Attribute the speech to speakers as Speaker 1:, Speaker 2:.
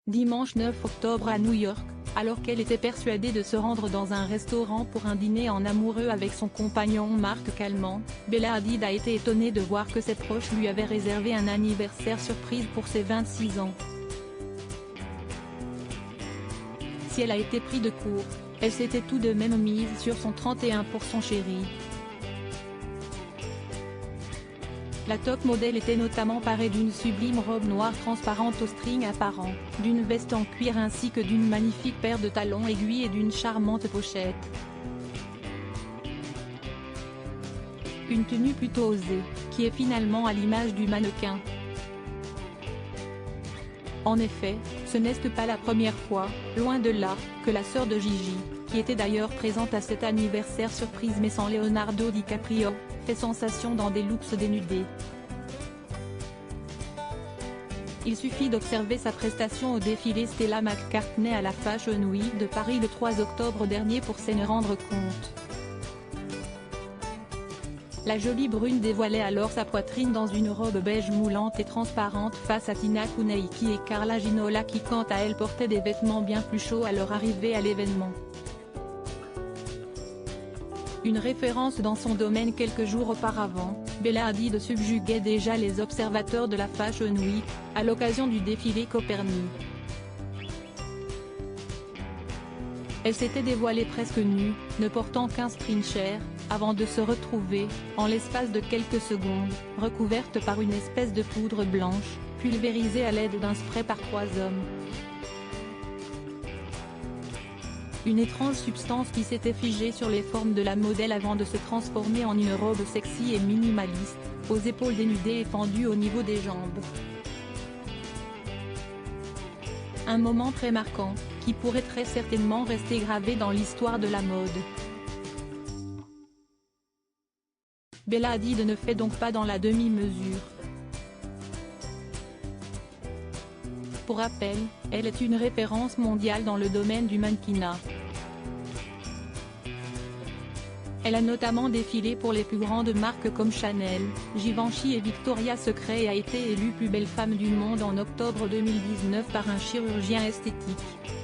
Speaker 1: Dimanche 9 octobre à New York, alors qu'elle était persuadée de se rendre dans un restaurant pour un dîner en amoureux avec son compagnon Marc Calment, Bella Hadid a été étonnée de voir que ses proches lui avaient réservé un anniversaire surprise pour ses 26 ans. Si elle a été prise de court, elle s'était tout de même mise sur son 31 pour son chéri. La top modèle était notamment parée d'une sublime robe noire transparente aux strings apparents, d'une veste en cuir ainsi que d'une magnifique paire de talons aiguilles et d'une charmante pochette. Une tenue plutôt osée, qui est finalement à l'image du mannequin. En effet, ce n'est pas la première fois, loin de là, que la sœur de Gigi, qui était d'ailleurs présente à cet anniversaire surprise mais sans Leonardo DiCaprio, fait sensation dans des looks dénudés. Il suffit d'observer sa prestation au défilé Stella McCartney à la Fashion Week de Paris le 3 octobre dernier pour s'en rendre compte. La jolie brune dévoilait alors sa poitrine dans une robe beige moulante et transparente face à Tina Kuneiki et Carla Ginola qui quant à elles portaient des vêtements bien plus chauds à leur arrivée à l'événement. Une référence dans son domaine quelques jours auparavant, Bella Hadid subjuguait déjà les observateurs de la Fashion Week, à l'occasion du défilé Copernic. Elle s'était dévoilée presque nue, ne portant qu'un string-chair, avant de se retrouver, en l'espace de quelques secondes, recouverte par une espèce de poudre blanche, pulvérisée à l'aide d'un spray par 3 hommes. Une étrange substance qui s'était figée sur les formes de la modèle avant de se transformer en une robe sexy et minimaliste, aux épaules dénudées et fendues au niveau des jambes. Un moment très marquant, qui pourrait très certainement rester gravé dans l'histoire de la mode. Bella Hadid ne fait donc pas dans la demi-mesure. Pour rappel, elle est une référence mondiale dans le domaine du mannequinat. Elle a notamment défilé pour les plus grandes marques comme Chanel, Givenchy et Victoria's Secret et a été élue plus belle femme du monde en octobre 2019 par un chirurgien esthétique.